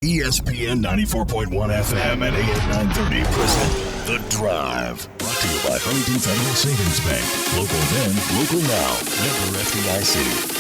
ESPN 94.1 FM and AM 930 present The Drive. Brought to you by Huntington Federal Savings Bank. Local then, local now. Member FDIC.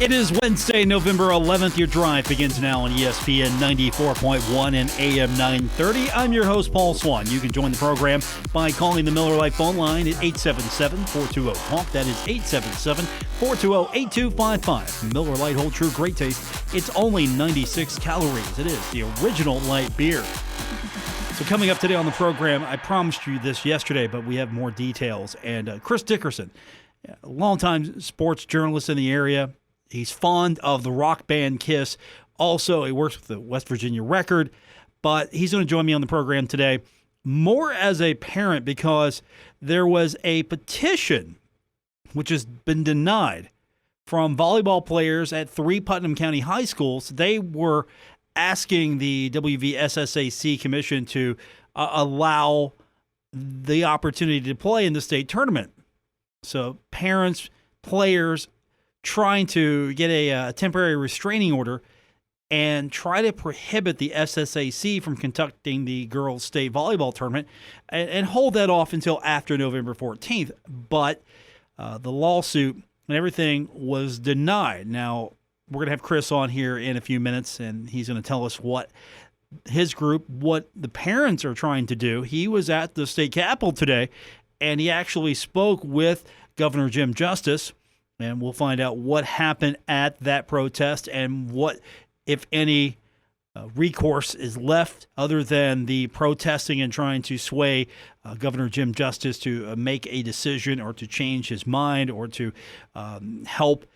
It is Wednesday, November 11th. Your drive begins now on ESPN 94.1 and AM 930. I'm your host, Paul Swann. You can join the program by calling the Miller Lite phone line at 877-420-TALK. That is 877-420-8255. Miller Lite, hold true, great taste. It's only 96 calories. It is the original light beer. So coming up today on the program, I promised you this yesterday, but we have more details. And Chris Dickerson, a longtime sports journalist in the area. He's fond of the rock band Kiss. Also, he works with the West Virginia Record. But he's going to join me on the program today more as a parent because there was a petition which has been denied from volleyball players at 3 Putnam County high schools. They were asking the WVSSAC commission to allow the opportunity to play in the state tournament. So parents, players, trying to get a temporary restraining order and try to prohibit the SSAC from conducting the girls' state volleyball tournament and hold that off until after November 14th. But the lawsuit and everything was denied. Now, we're going to have Chris on here in a few minutes, and he's going to tell us what his group, what the parents are trying to do. He was at the state capitol today, and he actually spoke with Governor Jim Justice. And we'll find out what happened at that protest and what, if any, recourse is left other than the protesting and trying to sway Governor Jim Justice to make a decision or to change his mind or to help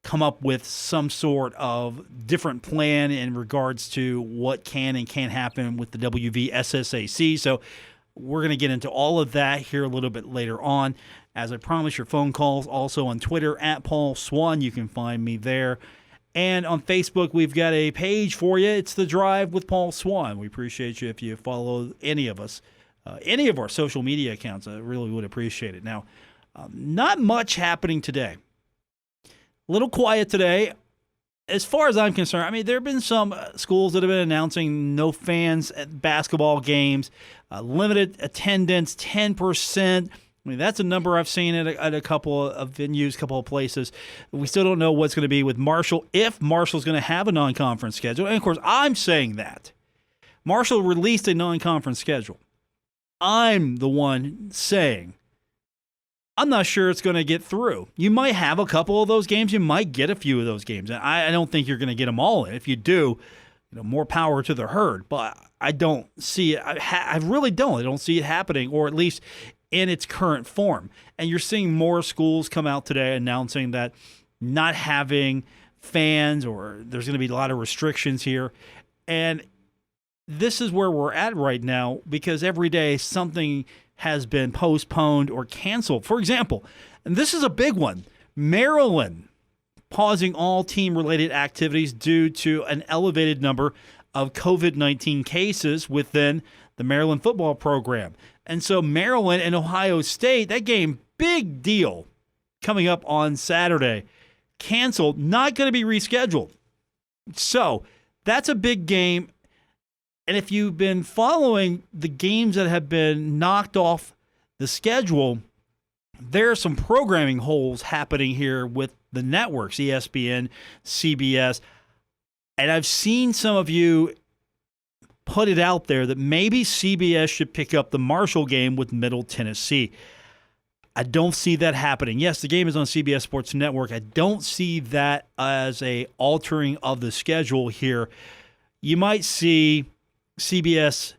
come up with some sort of different plan in regards to what can and can't happen with the WVSSAC. So we're going to get into all of that here a little bit later on. As I promised, your phone calls also on Twitter at Paul Swann. You can find me there. And on Facebook, we've got a page for you. It's The Drive with Paul Swann. We appreciate you if you follow any of us, any of our social media accounts. I really would appreciate it. Now, not much happening today. A little quiet today. As far as I'm concerned, I mean, there have been some schools that have been announcing no fans at basketball games, limited attendance, 10%. I mean, that's a number I've seen at a couple of venues, a couple of places. We still don't know what's going to be with Marshall, if Marshall's going to have a non-conference schedule. And, of course, I'm saying that. Marshall released a non-conference schedule. I'm the one saying I'm not sure it's going to get through. You might have a couple of those games. You might get a few of those games. And I don't think you're going to get them all in. If you do, more power to the herd. But I don't see it. I really don't. I don't see it happening, or at least in its current form. And you're seeing more schools come out today announcing that not having fans, or there's going to be a lot of restrictions here. And this is where we're at right now, because every day something has been postponed or canceled. For example, and this is a big one, Maryland pausing all team-related activities due to an elevated number of COVID-19 cases within the Maryland football program. And so Maryland and Ohio State, that game, big deal, coming up on Saturday, canceled, not going to be rescheduled. So that's a big game. And if you've been following the games that have been knocked off the schedule, there are some programming holes happening here with the networks, ESPN, CBS. And I've seen some of you put it out there that maybe CBS should pick up the Marshall game with Middle Tennessee. I don't see that happening. Yes, the game is on CBS Sports Network. I don't see that as a altering of the schedule here. You might see CBS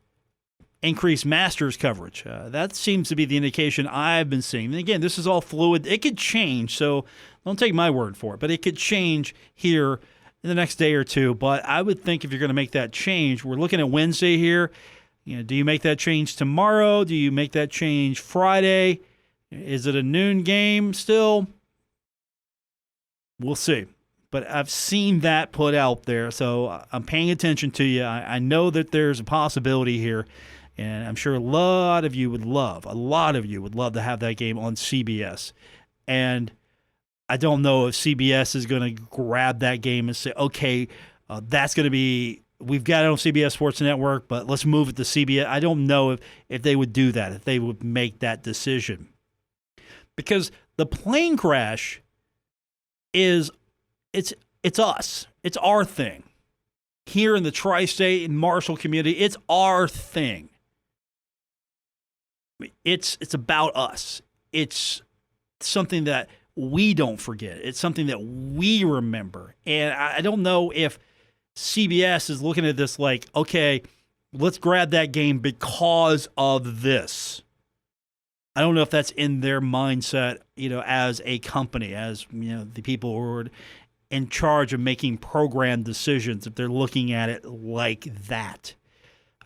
increase Masters coverage. That seems to be the indication I've been seeing. And again, this is all fluid. It could change, so don't take my word for it. But it could change here in the next day or two. But I would think if you're going to make that change, we're looking at Wednesday here. Do you make that change tomorrow? Do you make that change Friday? Is it a noon game still? We'll see. But I've seen that put out there, so I'm paying attention to you. I know that there's a possibility here, and I'm sure a lot of you would love to have that game on CBS. And I don't know if CBS is going to grab that game and say, okay, that's going to be, we've got it on CBS Sports Network, but let's move it to CBS. I don't know if they would do that, if they would make that decision. Because the plane crash it's us. It's our thing. Here in the tri-state and Marshall community, it's our thing. It's about us. It's something that we don't forget. It's something that we remember. And I don't know if CBS is looking at this like, okay, let's grab that game because of this. I don't know if that's in their mindset, as a company, as, the people who are in charge of making program decisions, if they're looking at it like that.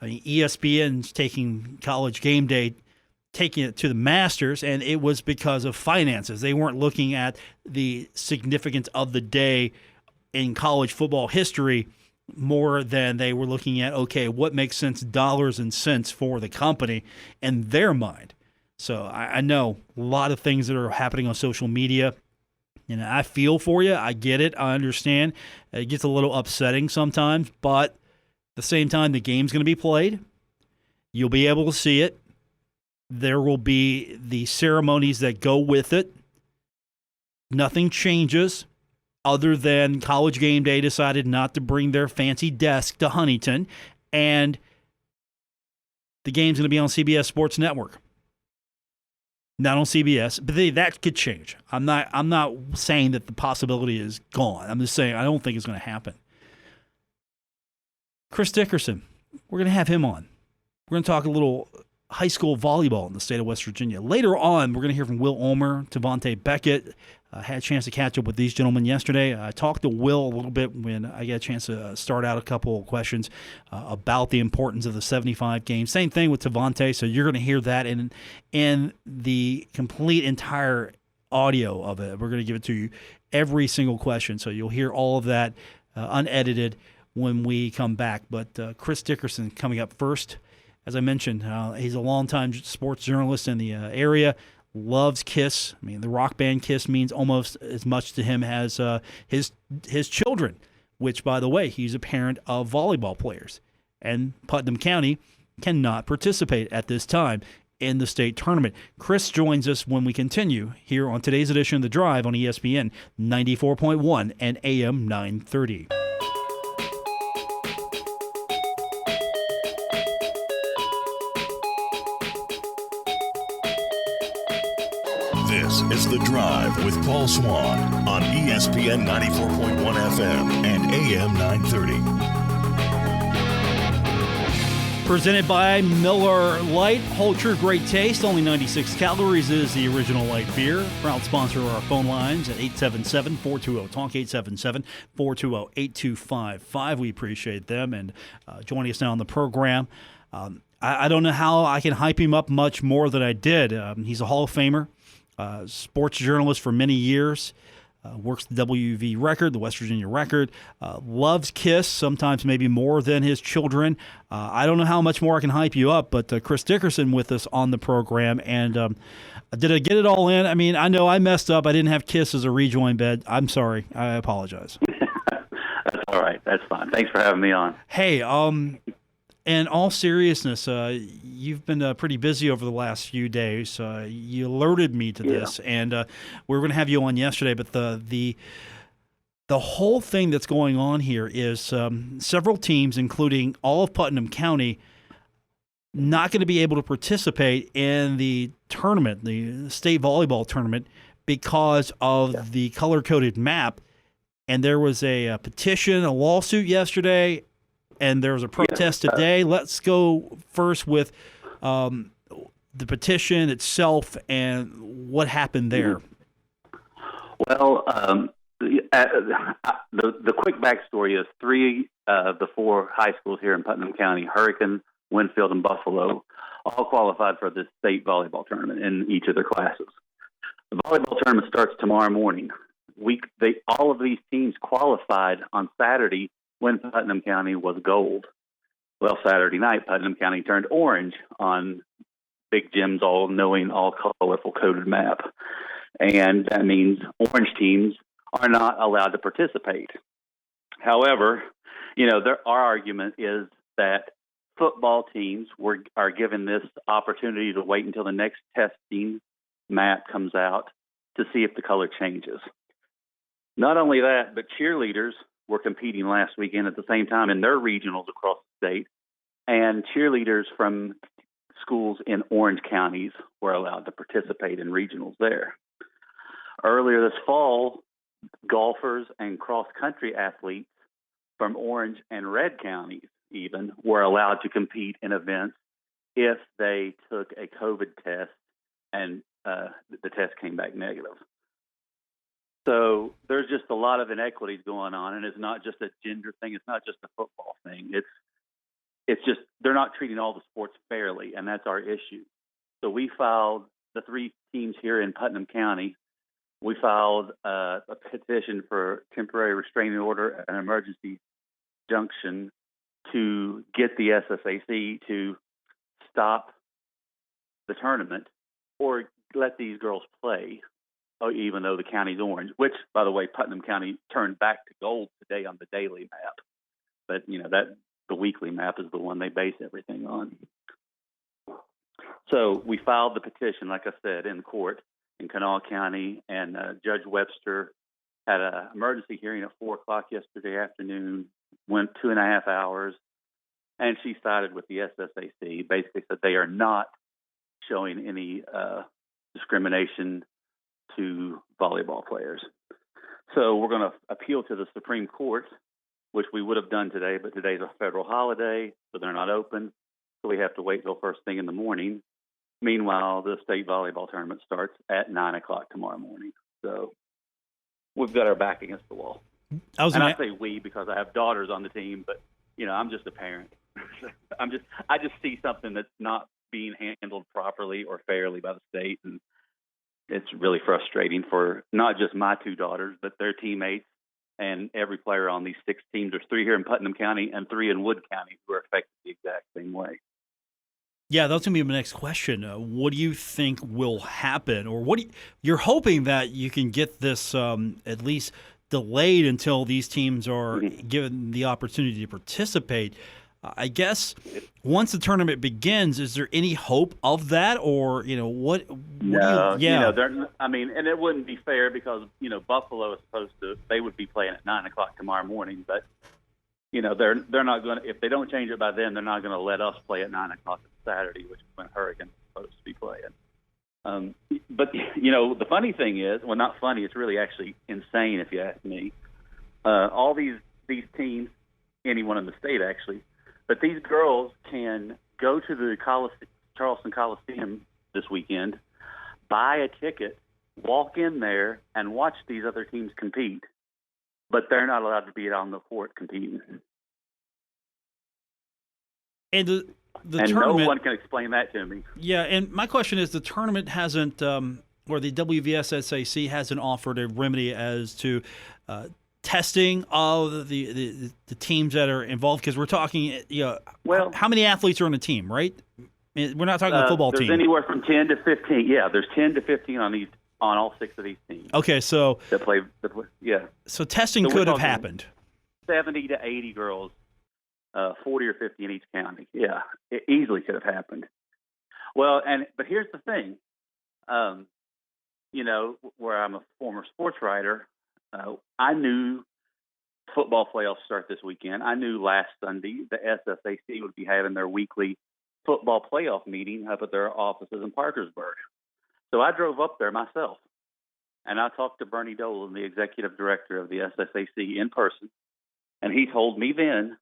I mean, ESPN's taking College Game Day, taking it to the Masters, and it was because of finances. They weren't looking at the significance of the day in college football history more than they were looking at, okay, what makes sense dollars and cents for the company in their mind. So I know a lot of things that are happening on social media, and I feel for you. I get it. I understand. It gets a little upsetting sometimes, but at the same time, the game's going to be played. You'll be able to see it. There will be the ceremonies that go with it. Nothing changes other than College Game Day decided not to bring their fancy desk to Huntington, and the game's going to be on CBS Sports Network. Not on CBS, but that could change. I'm not saying that the possibility is gone. I'm just saying I don't think it's going to happen. Chris Dickerson, we're going to have him on. We're going to talk a little high school volleyball in the state of West Virginia. Later on, we're going to hear from Will Ulmer, Tavante Beckett. I had a chance to catch up with these gentlemen yesterday. I talked to Will a little bit when I got a chance to start out a couple of questions about the importance of the 75 games. Same thing with Tavante, so you're going to hear that in the complete entire audio of it. We're going to give it to you every single question, so you'll hear all of that unedited when we come back. But Chris Dickerson coming up first. As I mentioned, he's a longtime sports journalist in the area. Loves Kiss. I mean, the rock band Kiss means almost as much to him as his children, which, by the way, he's a parent of volleyball players. And Putnam County cannot participate at this time in the state tournament. Chris joins us when we continue here on today's edition of The Drive on ESPN 94.1 and AM 930. This is The Drive with Paul Swann on ESPN 94.1 FM and AM 930. Presented by Miller Lite. Hold true great taste. Only 96 calories is the original light beer. Proud sponsor of our phone lines at 877-420-TALK, 877-420-8255. We appreciate them and joining us now on the program. I don't know how I can hype him up much more than I did. He's a Hall of Famer. Sports journalist for many years, works the WV record, the West Virginia record, loves Kiss, sometimes maybe more than his children. I don't know how much more I can hype you up, but Chris Dickerson with us on the program. And did I get it all in? I mean, I know I messed up. I didn't have Kiss as a rejoin bed. I'm sorry. I apologize. That's all right. That's fine. Thanks for having me on. Hey, in all seriousness, you've been pretty busy over the last few days. You alerted me to this, and we were going to have you on yesterday. But the whole thing that's going on here is several teams, including all of Putnam County, not going to be able to participate in the tournament, the state volleyball tournament, because of the color-coded map. And there was a petition, a lawsuit yesterday. And there was a protest today. Let's go first with the petition itself and what happened there. Well, the quick backstory is 3 of the 4 high schools here in Putnam County, Hurricane, Winfield, and Buffalo, all qualified for the state volleyball tournament in each of their classes. The volleyball tournament starts tomorrow morning. All of these teams qualified on Saturday when Putnam County was gold. Well, Saturday night, Putnam County turned orange on Big Jim's all-knowing, all-colorful coded map. and that means orange teams are not allowed to participate. However, our argument is that football teams are given this opportunity to wait until the next testing map comes out to see if the color changes. Not only that, but cheerleaders were competing last weekend at the same time in their regionals across the state, and cheerleaders from schools in orange counties were allowed to participate in regionals there. Earlier this fall, golfers and cross-country athletes from orange and red counties even were allowed to compete in events if they took a COVID test and the test came back negative. So there's just a lot of inequities going on, and it's not just a gender thing. It's not just a football thing. It's just they're not treating all the sports fairly, and that's our issue. So we filed, the three teams here in Putnam County, we filed a petition for temporary restraining order and emergency junction to get the SSAC to stop the tournament or let these girls play, even though the county's orange, which, by the way, Putnam County turned back to gold today on the daily map. But, that the weekly map is the one they base everything on. So we filed the petition, like I said, in court in Kanawha County, and Judge Webster had an emergency hearing at 4 o'clock yesterday afternoon, went 2.5 hours, and she sided with the SSAC, basically said they are not showing any discrimination to volleyball players. So we're going to appeal to the Supreme Court, which we would have done today, but today's a federal holiday, so they're not open. So we have to wait till first thing in the morning. Meanwhile, the state volleyball tournament starts at 9 o'clock tomorrow morning. So we've got our back against the wall. I say we because I have daughters on the team, but, I'm just a parent. I just see something that's not being handled properly or fairly by the state, and it's really frustrating for not just my two daughters, but their teammates and every player on these 6 teams. There's 3 here in Putnam County and 3 in Wood County who are affected the exact same way. Yeah, that's going to be my next question. What do you think will happen, or you're hoping that you can get this at least delayed until these teams are given the opportunity to participate? I guess once the tournament begins, is there any hope of that, or what? No, and it wouldn't be fair because Buffalo is supposed to. They would be playing at 9 o'clock tomorrow morning, but they're not going to. If they don't change it by then, they're not going to let us play at 9 o'clock on Saturday, which is when Hurricane's supposed to be playing. But the funny thing is, well, not funny. It's really actually insane if you ask me. All these teams, anyone in the state actually. But these girls can go to the Charleston Coliseum this weekend, buy a ticket, walk in there, and watch these other teams compete. But they're not allowed to be on the court competing. And the and tournament, no one can explain that to me. Yeah, and my question is, the tournament hasn't, or the WVSSAC hasn't offered a remedy as to testing of the teams that are involved, because we're talking, how many athletes are on a team, right? We're not talking a football team. There's anywhere from 10 to 15. Yeah, there's 10 to 15 on all 6 of these teams. Okay, so that play. Yeah. So testing could have happened. 70 to 80 girls, 40 or 50 in each county. Yeah, it easily could have happened. Well, but here's the thing. Where I'm a former sports writer, I knew football playoffs start this weekend. I knew last Sunday the SSAC would be having their weekly football playoff meeting up at their offices in Parkersburg. So I drove up there myself, and I talked to Bernie Dolan, the executive director of the SSAC, in person, and he told me then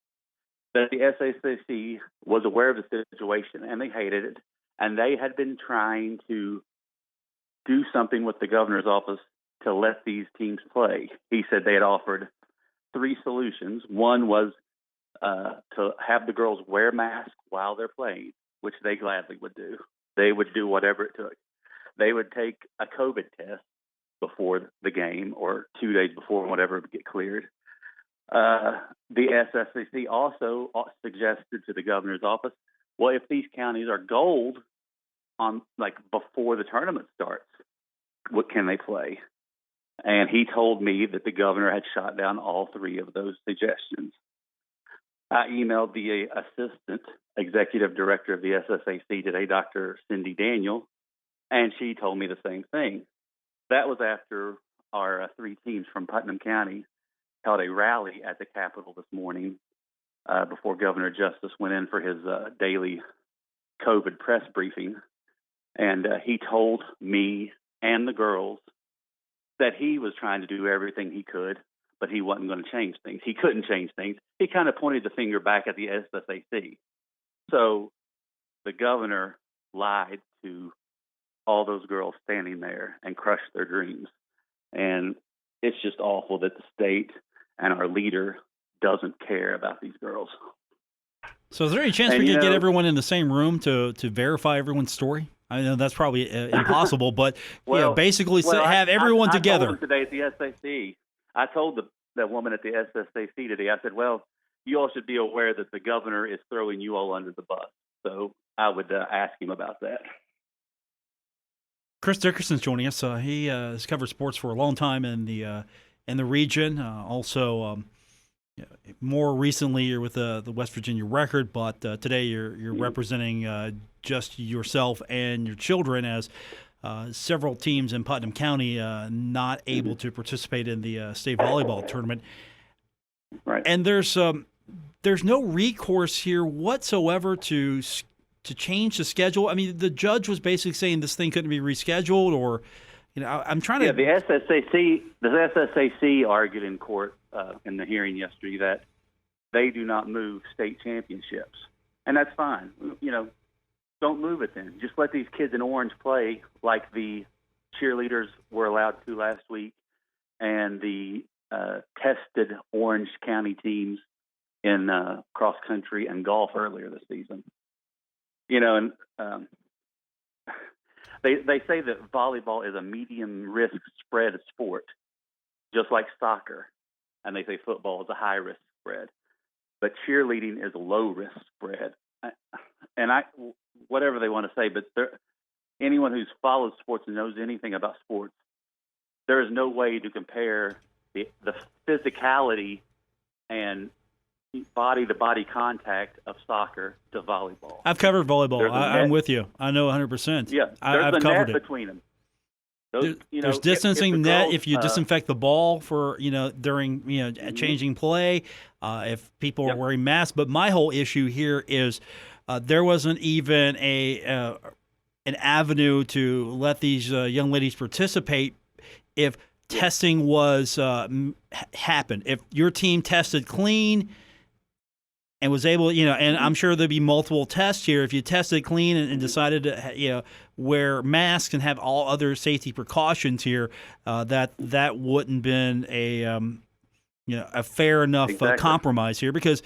that the SSAC was aware of the situation, and they hated it, and they had been trying to do something with the governor's office to let these teams play. He said they had offered 3 solutions. One was to have the girls wear masks while they're playing, which they gladly would do. They would do whatever it took. They would take a COVID test before the game or 2 days before, whatever would get cleared. The SSAC also suggested to the governor's office, well, if these counties are gold on before the tournament starts, what can they play? And he told me that the governor had shot down all three of those suggestions. I emailed the assistant executive director of the SSAC today, Dr. Cindy Daniel, and she told me the same thing. That was after our three teams from Putnam County held a rally at the Capitol this morning before Governor Justice went in for his daily COVID press briefing. And he told me and the girls that he was trying to do everything he could, but he wasn't going to change things. He couldn't change things. He kind of pointed the finger back at the SSAC. So the governor lied to all those girls standing there and crushed their dreams. And it's just awful that the state and our leader doesn't care about these girls. So is there any chance we could get everyone in the same room to verify everyone's story? I know that's probably impossible, but basically have everyone together. I told today at the SAC, I told the woman at the SSAC today, I said, well, you all should be aware that the governor is throwing you all under the bus. So I would ask him about that. Chris Dickerson's joining us. He has covered sports for a long time in the region. Also, more recently, you're with the West Virginia Record, but today you're representing just yourself and your children as several teams in Putnam County not able to participate in the state volleyball tournament. Right. And there's no recourse here whatsoever to change the schedule. I mean, the judge was basically saying this thing couldn't be rescheduled, or I'm trying to. Yeah, the SSAC argued in court in the hearing yesterday that they do not move state championships, and that's fine. Don't move it then. Just let these kids in orange play like the cheerleaders were allowed to last week, and the tested Orange County teams in cross country and golf earlier this season. And they say that volleyball is a medium risk spread sport, just like soccer, and they say football is a high risk spread, but cheerleading is a low risk spread. And whatever they want to say, but anyone who's followed sports and knows anything about sports, there is no way to compare the physicality and body-to-body contact of soccer to volleyball. I've covered volleyball. I'm with you. I know 100%. Yeah, I've covered it between them. There's distancing net if you disinfect the ball for during changing play. If people are wearing masks, but my whole issue here is there wasn't even an avenue to let these young ladies participate if testing was happened. If your team tested clean and was able, and I'm sure there'd be multiple tests here. If you tested clean and decided to, wear masks and have all other safety precautions here, that wouldn't been a fair enough compromise here, because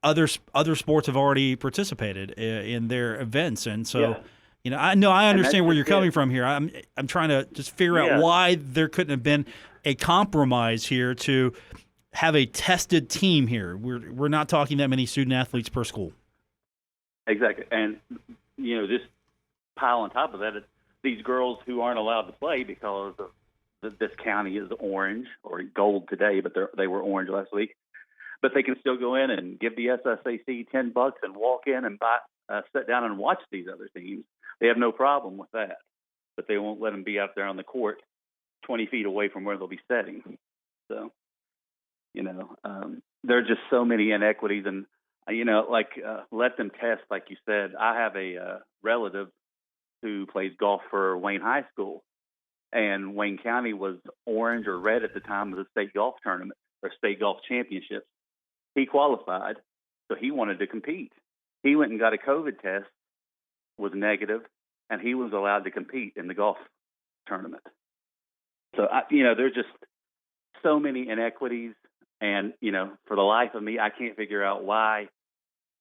other sports have already participated in their events, and so. Yeah. I understand where you're coming from here. I'm trying to just figure out why there couldn't have been a compromise here to have a tested team here. We're not talking that many student athletes per school. Exactly, and just pile on top of that, these girls who aren't allowed to play because of this county is orange or gold today, but they were orange last week. But they can still go in and give the SSAC $10 and walk in and sit down and watch these other teams. They have no problem with that, but they won't let them be out there on the court 20 feet away from where they'll be setting. So, there are just so many inequities, and, let them test, like you said. I have a relative who plays golf for Wayne High School, and Wayne County was orange or red at the time of the state golf tournament or state golf championships. He qualified, so he wanted to compete. He went and got a COVID test, was negative, and he was allowed to compete in the golf tournament. So, there's just so many inequities, and, for the life of me, I can't figure out why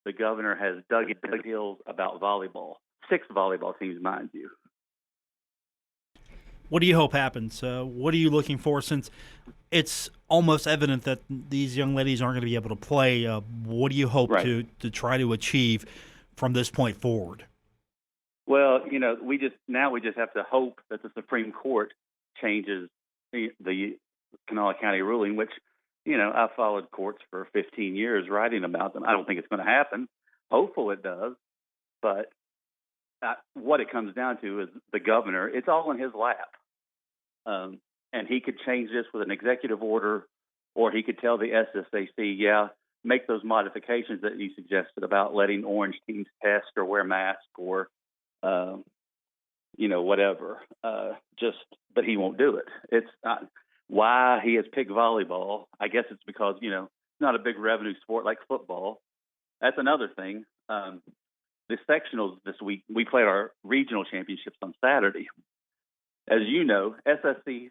the governor has dug into the heels about volleyball. 6 volleyball teams, mind you. What do you hope happens? What are you looking for, since it's almost evident that these young ladies aren't going to be able to play? What do you hope to try to achieve from this point forward? Well, we just have to hope that the Supreme Court changes the Kanawha County ruling, which, I've followed courts for 15 years writing about them. I don't think it's going to happen. Hopeful it does. But what it comes down to is the governor. It's all in his lap. And he could change this with an executive order, or he could tell the SSAC, make those modifications that you suggested about letting orange teams test or wear masks or, whatever. But he won't do it. It's not why he has picked volleyball. I guess it's because, it's not a big revenue sport like football. That's another thing. The sectionals this week, we played our regional championships on Saturday. As you know, SSAC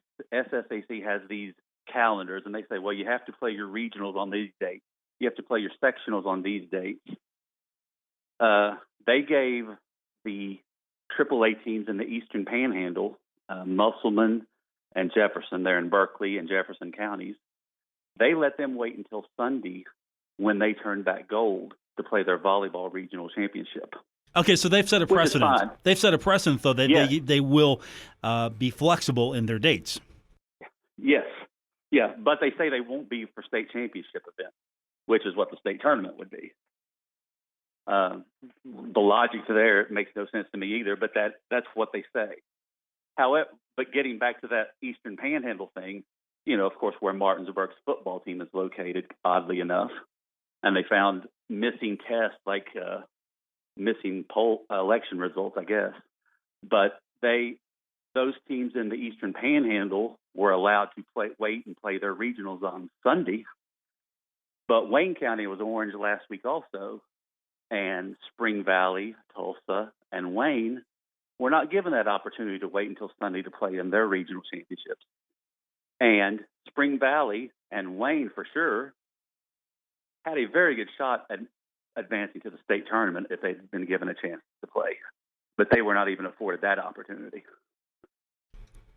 has these calendars, and they say, well, you have to play your regionals on these dates. You have to play your sectionals on these dates. They gave the AAA teams in the Eastern Panhandle, Musselman and Jefferson, there in Berkeley and Jefferson counties, they let them wait until Sunday when they turned back gold to play their volleyball regional championship. Okay, so they've set a precedent. They've set a precedent, though, that they will be flexible in their dates. Yes. Yeah, but they say they won't be for state championship events, which is what the state tournament would be. The logic to there makes no sense to me either, but that's what they say. However, but getting back to that Eastern Panhandle thing, of course, where Martinsburg's football team is located, oddly enough, and they found missing tests like missing poll election results, I guess. But those teams in the Eastern Panhandle were allowed to wait and play their regionals on Sunday. But Wayne County was orange last week also, and Spring Valley, Tulsa, and Wayne were not given that opportunity to wait until Sunday to play in their regional championships. And Spring Valley and Wayne, for sure, had a very good shot at advancing to the state tournament if they'd been given a chance to play. But they were not even afforded that opportunity.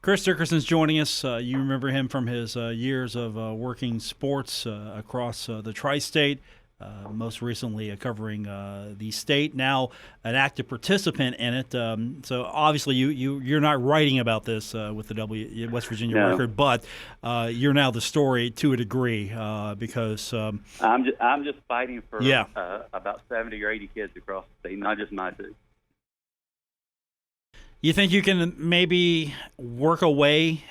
Chris Dickerson's joining us. You remember him from his years of working sports across the tri-state, most recently covering the state, now an active participant in it. So obviously you're not writing about this with the West Virginia record, but you're now the story to a degree because I'm just fighting for about 70 or 80 kids across the state, not just my two. You think you can maybe work a way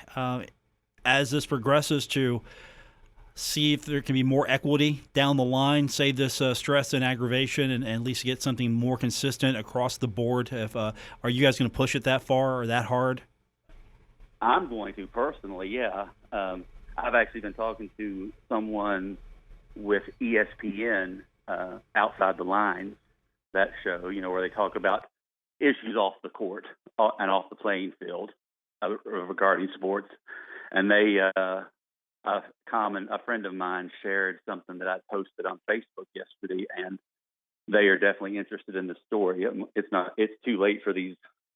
as this progresses to see if there can be more equity down the line, save this stress and aggravation, and at least get something more consistent across the board? Are you guys going to push it that far or that hard? I'm going to personally, yeah. I've actually been talking to someone with ESPN, Outside the Lines, that show, where they talk about issues off the court and off the playing field regarding sports. And a friend of mine shared something that I posted on Facebook yesterday, and they are definitely interested in the story. It's too late for these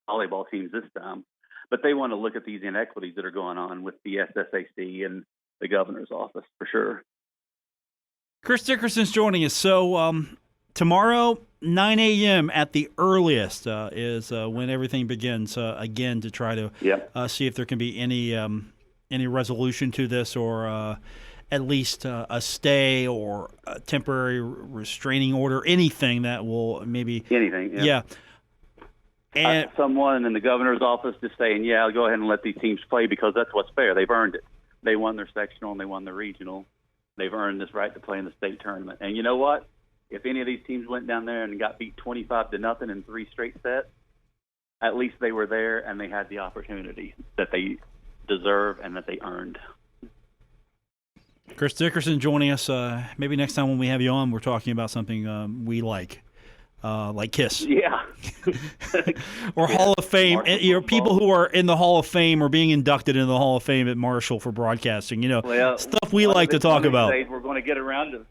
volleyball teams this time, but they want to look at these inequities that are going on with the SSAC and the governor's office for sure. Chris Dickerson's joining us. So tomorrow, 9 a.m. at the earliest is when everything begins again to try to see if there can be any resolution to this, or at least a stay or a temporary restraining order, anything that will maybe anything. Yeah. And someone in the governor's office just saying, "Yeah, go ahead and let these teams play because that's what's fair. They've earned it. They won their sectional and they won their regional. They've earned this right to play in the state tournament." And you know what? If any of these teams went down there and got beat 25-0 in 3 straight sets, at least they were there and they had the opportunity that they deserve and that they earned. Chris Dickerson joining us. Maybe next time when we have you on, we're talking about something we like KISS. Yeah. Or Hall of Fame. People who are in the Hall of Fame or being inducted into the Hall of Fame at Marshall for broadcasting. Stuff we like to talk about. We're going to get around to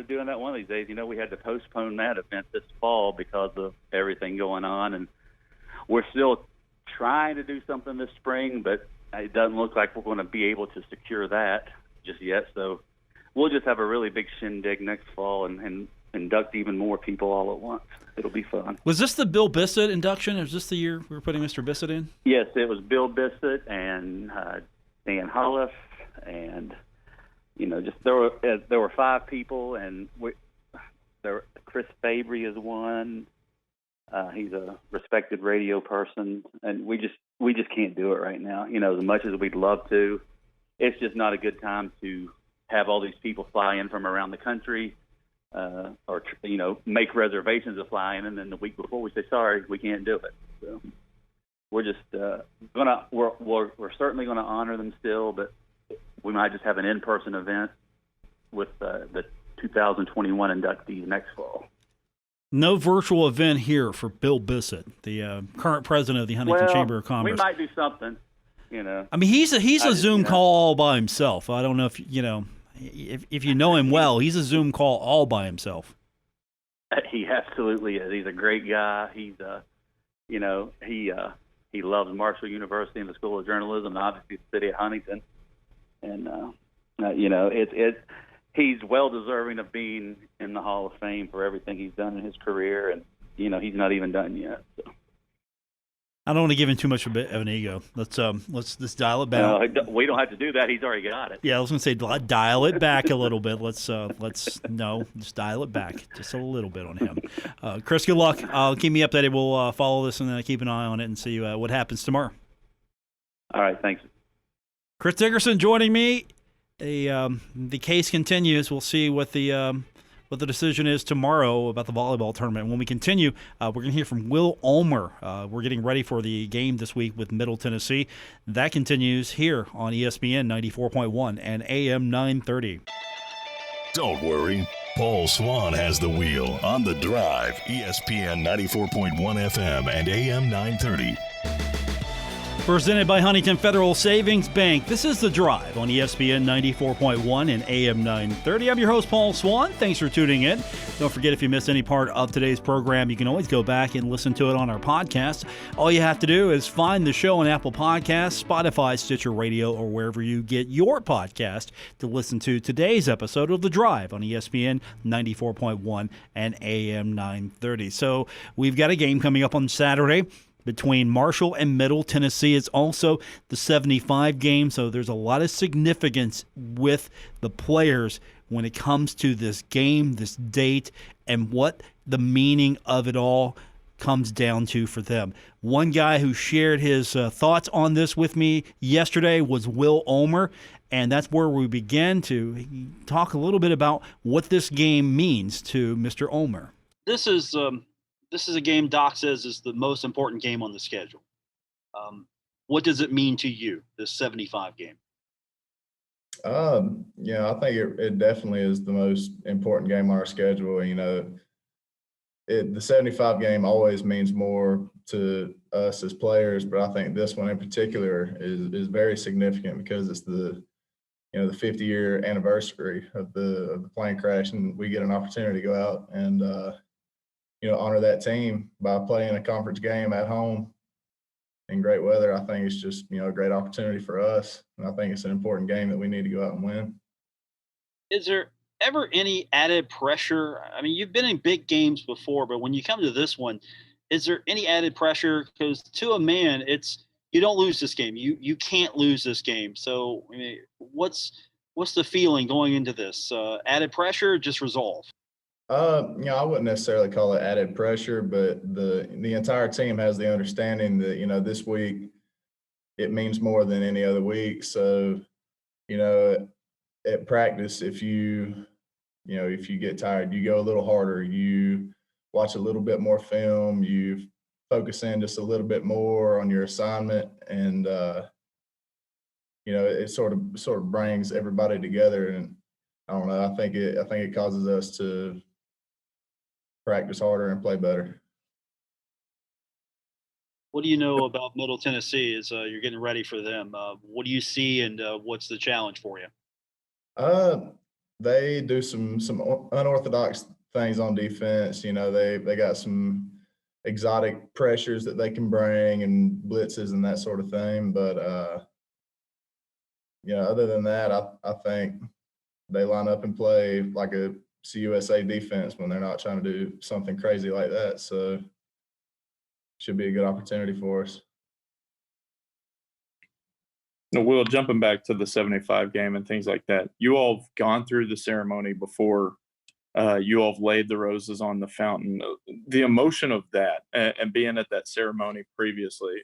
doing that one of these days. We had to postpone that event this fall because of everything going on, and we're still trying to do something this spring, but it doesn't look like we're going to be able to secure that just yet. So we'll just have a really big shindig next fall and induct even more people all at once. It'll be fun. Was this the Bill Bissett induction? Or was this the year we were putting Mr. Bissett in? Yes, it was Bill Bissett and Dan Hollis, and just there were 5 people, and Chris Fabry is one. He's a respected radio person, and we just can't do it right now. As much as we'd love to, it's just not a good time to have all these people fly in from around the country, or make reservations to fly in, and then the week before we say sorry, we can't do it. So we're just we're certainly gonna honor them still, but we might just have an in-person event with the 2021 inductees next fall. No virtual event here for Bill Bissett, the current president of the Huntington Chamber of Commerce. We might do something, I mean, he's a Zoom call all by himself. I don't know if if you know him well, he's a Zoom call all by himself. He absolutely is. He's a great guy. He's he loves Marshall University and the School of Journalism, and obviously the city of Huntington. And he's well deserving of being in the Hall of Fame for everything he's done in his career, and he's not even done yet. So. I don't want to give him too much of an ego. Let's just dial it back. We don't have to do that. He's already got it. Yeah, I was going to say dial it back a little bit. Let's just dial it back just a little bit on him. Chris, good luck. Keep me updated. We'll follow this and keep an eye on it and see what happens tomorrow. All right, thanks. Chris Dickerson joining me. The case continues. We'll see what the decision is tomorrow about the volleyball tournament. When we continue, we're going to hear from Will Ulmer. We're getting ready for the game this week with Middle Tennessee. That continues here on ESPN 94.1 and AM 930. Don't worry. Paul Swann has the wheel on The Drive, ESPN 94.1 FM and AM 930. Presented by Huntington Federal Savings Bank. This is The Drive on ESPN 94.1 and AM 930. I'm your host, Paul Swann. Thanks for tuning in. Don't forget, if you missed any part of today's program, you can always go back and listen to it on our podcast. All you have to do is find the show on Apple Podcasts, Spotify, Stitcher Radio, or wherever you get your podcast to listen to today's episode of The Drive on ESPN 94.1 and AM 930. So we've got a game coming up on Saturday between Marshall and Middle Tennessee. It's also the 75 game, so there's a lot of significance with the players when it comes to this game, this date, and what the meaning of it all comes down to for them. One guy who shared his thoughts on this with me yesterday was Will Ulmer, and that's where we begin to talk a little bit about what this game means to Mr. Ulmer. This is a game Doc says is the most important game on the schedule. What does it mean to you, this 75 game? I think it definitely is the most important game on our schedule. The 75 game always means more to us as players, but I think this one in particular is very significant because it's the 50-year anniversary of the plane crash, and we get an opportunity to go out and honor that team by playing a conference game at home in great weather. I think it's just, a great opportunity for us. And I think it's an important game that we need to go out and win. Is there ever any added pressure? I mean, you've been in big games before, but when you come to this one, is there any added pressure? Because to a man, you don't lose this game. You can't lose this game. So, I mean, what's the feeling going into this? Added pressure, just resolve? I wouldn't necessarily call it added pressure, but the entire team has the understanding that, this week it means more than any other week. So, at practice, if you get tired, you go a little harder, you watch a little bit more film, you focus in just a little bit more on your assignment, and, it sort of brings everybody together. And I don't know, I think it causes us to practice harder and play better. What do you know about Middle Tennessee as you're getting ready for them? What do you see, and what's the challenge for you? They do some unorthodox things on defense. They got some exotic pressures that they can bring and blitzes and that sort of thing. But other than that, I think they line up and play like a CUSA defense when they're not trying to do something crazy like that. So should be a good opportunity for us. Now, Will, jumping back to the 75 game and things like that, you all have gone through the ceremony before. You all have laid the roses on the fountain. The emotion of that and being at that ceremony previously,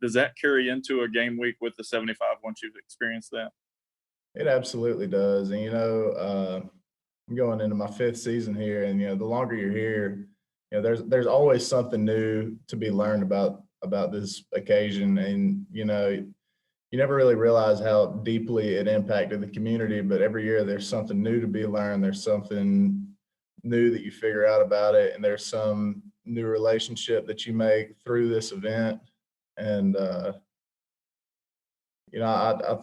does that carry into a game week with the 75 once you've experienced that? It absolutely does. And, I'm going into my 5th season here, and, the longer you're here, there's always something new to be learned about this occasion. And, you never really realize how deeply it impacted the community, but every year there's something new to be learned. There's something new that you figure out about it, and there's some new relationship that you make through this event. And, I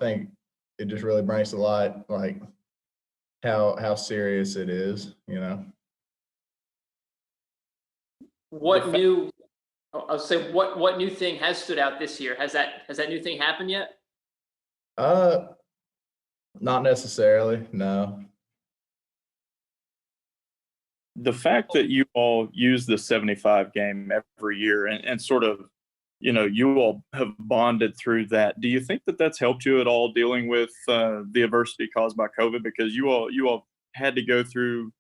think it just really brings to light, like, how serious it is, What new thing has stood out this year? Has that new thing happened yet? Not necessarily, no. The fact that you all use the 75 game every year and sort of, you all have bonded through that. Do you think that that's helped you at all dealing with the adversity caused by COVID? Because you all had to go through,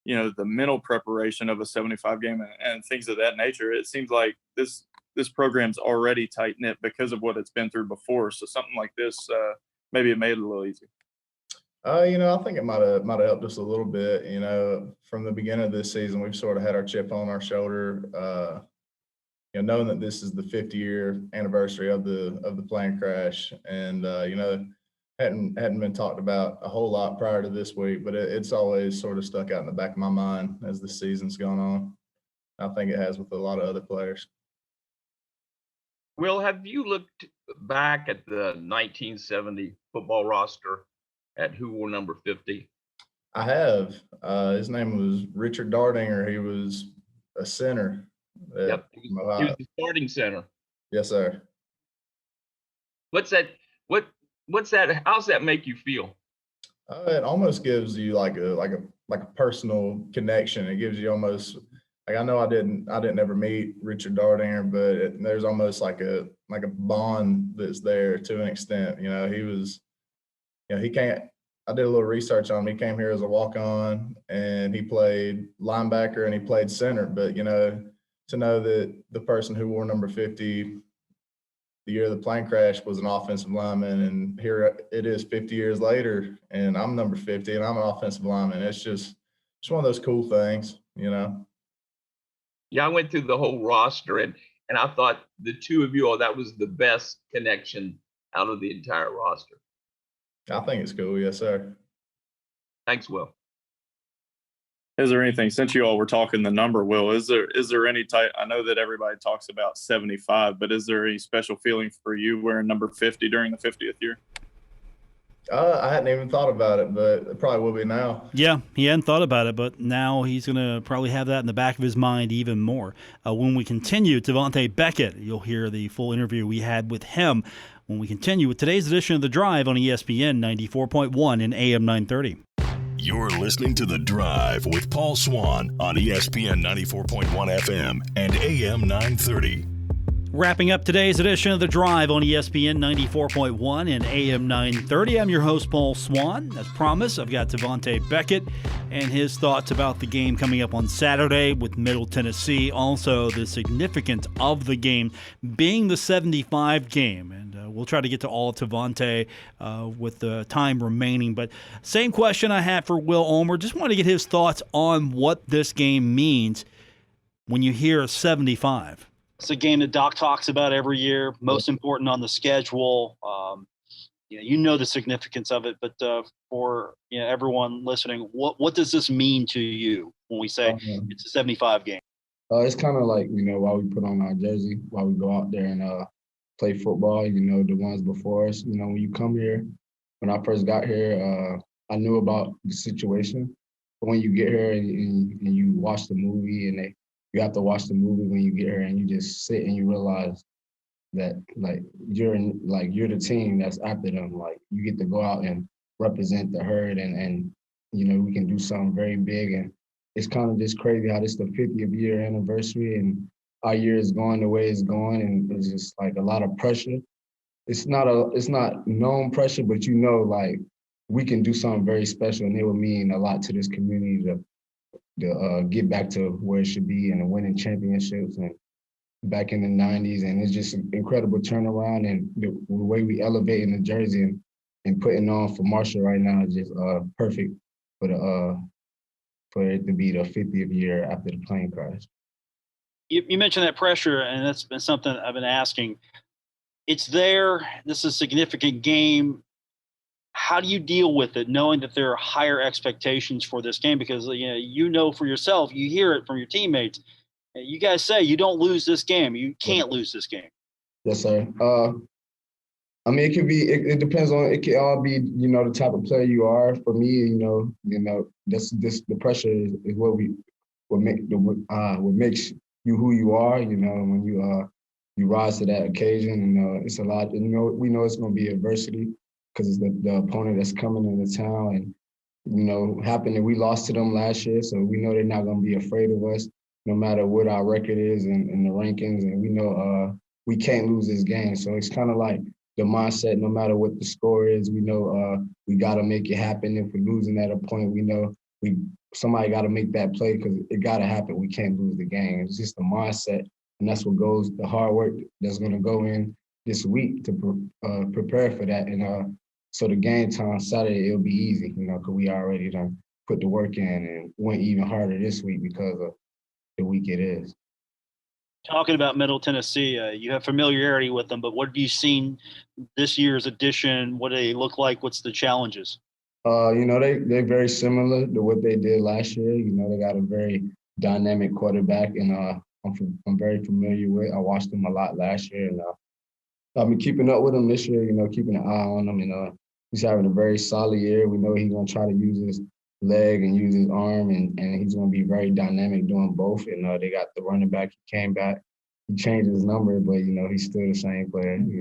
the mental preparation of a 75 game and things of that nature. It seems like this program's already tight knit because of what it's been through before. So something like this, maybe it made it a little easier. I think it might have helped us a little bit. From the beginning of this season, we've sort of had our chip on our shoulder. Knowing that this is the 50-year anniversary of the plane crash, and hadn't been talked about a whole lot prior to this week, but it's always sort of stuck out in the back of my mind as the season's gone on. I think it has with a lot of other players. Will, have you looked back at the 1970 football roster at who wore number 50? I have. His name was Richard Dardinger. He was a center. Yep, he was the starting center. Yes, sir. What's that? How's that make you feel? It almost gives you like a personal connection. It gives you almost like, I know I didn't ever meet Richard Dardinger, but there's almost like a bond that's there to an extent. He was, he can't. I did a little research on him. He came here as a walk-on, and he played linebacker and he played center. But to know that the person who wore number 50 the year of the plane crash was an offensive lineman, and here it is 50 years later, and I'm number 50 and I'm an offensive lineman. It's just one of those cool things, Yeah, I went through the whole roster, and I thought the two of you, that was the best connection out of the entire roster. I think it's cool. Yes, sir. Thanks, Will. Is there anything, since you all were talking the number, Will, is there any type, I know that everybody talks about 75, but is there any special feeling for you wearing number 50 during the 50th year? I hadn't even thought about it, but it probably will be now. Yeah, he hadn't thought about it, but now he's going to probably have that in the back of his mind even more. When we continue, Devontae Beckett, you'll hear the full interview we had with him when we continue with today's edition of The Drive on ESPN 94.1 and AM 930. You're listening to The Drive with Paul Swann on ESPN 94.1 FM and AM 930. Wrapping up today's edition of The Drive on ESPN 94.1 and AM 930. I'm your host, Paul Swann. As promised, I've got Devontae Beckett and his thoughts about the game coming up on Saturday with Middle Tennessee. Also, the significance of the game being the 75 game. And we'll try to get to all of Devontae with the time remaining. But same question I had for Will Ulmer. Just want to get his thoughts on what this game means when you hear 75. It's a game that Doc talks about every year, most important on the schedule. The significance of it, but for everyone listening, what does this mean to you when we say it's a 75 game? It's kind of like, why we put on our jersey, why we go out there and play football, the ones before us. When you come here, when I first got here, I knew about the situation. But when you get here and you watch the movie, and you have to watch the movie when you get here, and you just sit and you realize that you're the team that's after them. Like, you get to go out and represent the herd and we can do something very big. And it's kind of just crazy how this is the 50th year anniversary and our year is going the way it's going, and it's just like a lot of pressure. It's not known pressure, but like we can do something very special, and it will mean a lot to this community to get back to where it should be and winning championships and back in the 90s. And it's just an incredible turnaround, and the way we elevate in the jersey and putting on for Marshall right now is just perfect for it to be the 50th year after the plane crash. You mentioned that pressure, and that's been something I've been asking. It's there. This is a significant game. How do you deal with it, knowing that there are higher expectations for this game? Because for yourself, you hear it from your teammates. You guys say you don't lose this game. You can't lose this game. Yes, sir. I mean, it could be. It depends on. It can all be. The type of player you are. For me, the pressure is what makes you who you are. When you rise to that occasion. It's a lot. We know it's going to be adversity because it's the opponent that's coming into town, and happened that we lost to them last year, so we know they're not going to be afraid of us, no matter what our record is in the rankings, and we know we can't lose this game. So it's kind of like the mindset, no matter what the score is, we know we got to make it happen. If we're losing at a point, we know somebody got to make that play because it got to happen. We can't lose the game. It's just the mindset, and that's what goes, the hard work that's going to go in this week to prepare for that. And so the game time Saturday, it'll be easy, because we already done put the work in and went even harder this week because of the week it is. Talking about Middle Tennessee, you have familiarity with them, but what have you seen this year's edition? What do they look like? What's the challenges? They're very similar to what they did last year. They got a very dynamic quarterback, and I'm very familiar with. I watched them a lot last year, and I've been keeping up with him this year. Keeping an eye on him. He's having a very solid year. We know he's gonna try to use his leg and use his arm, and he's going to be very dynamic doing both. And they got the running back. He came back. He changed his number, but, he's still the same player. We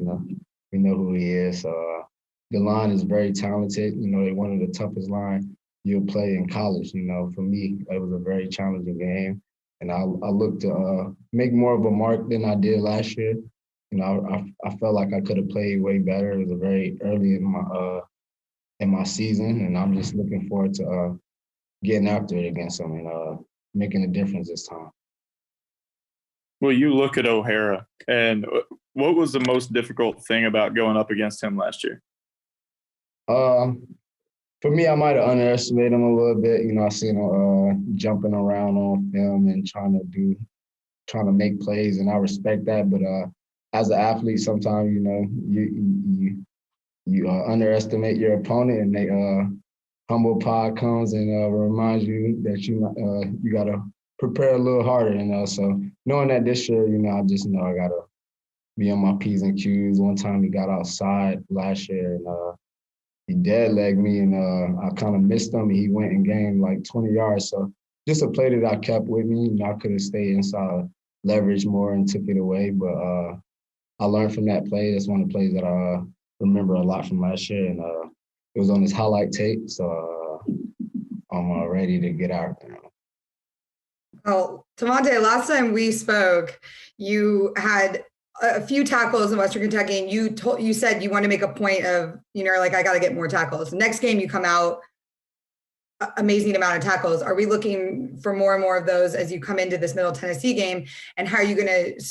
know who he is. So the line is very talented. They're one of the toughest line you'll play in college. For me, it was a very challenging game. And I looked to make more of a mark than I did last year. I felt like I could have played way better. It was a very early in my season, and I'm just looking forward to getting after it against them and making a difference this time. Well, you look at O'Hara, and what was the most difficult thing about going up against him last year? For me, I might have underestimated him a little bit. I seen him jumping around on film and trying to make plays, and I respect that. But as an athlete, sometimes you underestimate your opponent, and they humble pie comes and reminds you that you got to prepare a little harder. So knowing that this year, I just know I got to be on my P's and Q's. One time he got outside last year, and he dead-legged me, and I kind of missed him, and he went and gained like 20 yards. So just a play that I kept with me. I could have stayed inside, leveraged more, and took it away. But I learned from that play. That's one of the plays that I remember a lot from last year, and it was on his highlight tape, so I'm ready to get out there. Well, Tamonte, last time we spoke, you had a few tackles in Western Kentucky, and you said you want to make a point of, I got to get more tackles. The next game you come out, amazing amount of tackles. Are we looking for more and more of those as you come into this Middle Tennessee game? And how are you going to?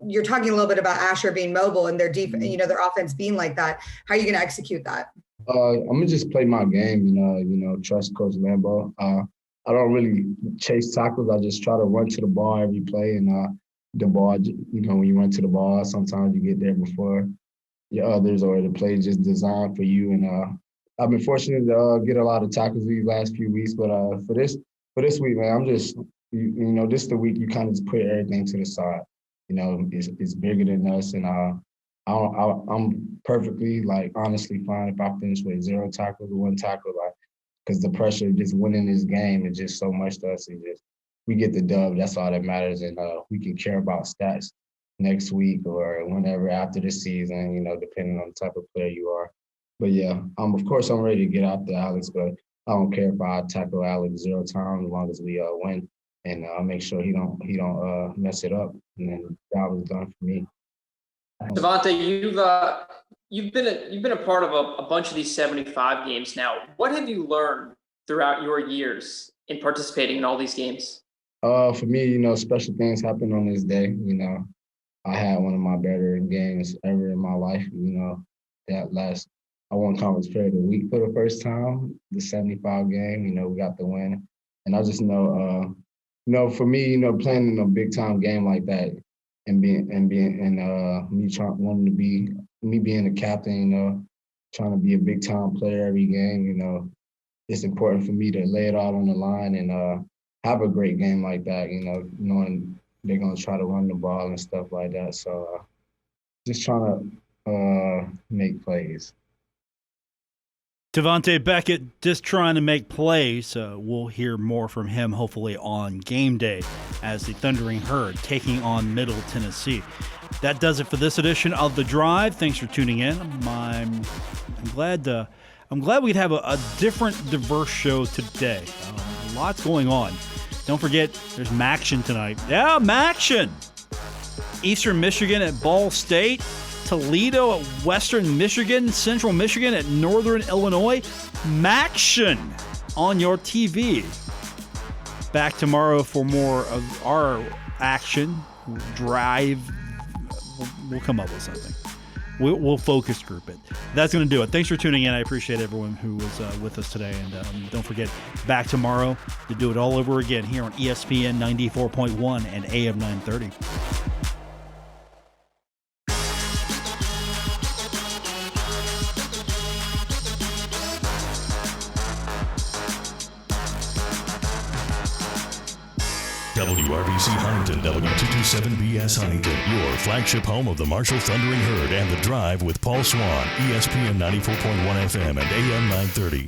You're talking a little bit about Asher being mobile and their defense, their offense being like that. How are you going to execute that? I'm gonna just play my game, trust Coach Lambo. I don't really chase tackles. I just try to run to the ball every play, and the ball, when you run to the ball, sometimes you get there before your others, or the play is just designed for you. And I've been fortunate to get a lot of tackles these last few weeks, but for this week, man, I'm just, this is the week you kind of just put everything to the side. It's bigger than us, and I'm perfectly, honestly fine if I finish with 0 tackles or 1 tackle, because the pressure of just winning this game is just so much to us. We get the dub. That's all that matters, and we can care about stats next week or whenever after the season, depending on the type of player you are. But yeah, of course I'm ready to get out there, Alex, but I don't care if I tackle Alex 0 times as long as we win, and I'll make sure he don't mess it up, and then the job is done for me. Devontae, you've been a part of a bunch of these 75 games now. What have you learned throughout your years in participating in all these games? For me, special things happen on this day. I had one of my better games ever in my life. I won Conference Player of the Week for the first time, the 75 game. We got the win, and I just know, for me, playing in a big time game like that, and being being a captain, trying to be a big time player every game. It's important for me to lay it all on the line and have a great game like that. Knowing they're gonna try to run the ball and stuff like that. So just trying to make plays. Devontae Beckett just trying to make plays. We'll hear more from him hopefully on game day as the Thundering Herd taking on Middle Tennessee. That does it for this edition of The Drive. Thanks for tuning in. I'm glad we'd have a different, diverse show today. Lots going on. Don't forget, there's Maction tonight. Yeah, Maction! Eastern Michigan at Ball State. Toledo at Western Michigan. Central Michigan at Northern Illinois. Maction on your TV. Back tomorrow for more of our action. Drive. We'll come up with something. We'll focus group it. That's going to do it. Thanks for tuning in. I appreciate everyone who was with us today. And don't forget, back tomorrow to do it all over again here on ESPN 94.1 and AM 930. WRBC Huntington, W227BS Huntington, your flagship home of the Marshall Thundering Herd and The Drive with Paul Swann, ESPN 94.1 FM and AM 930.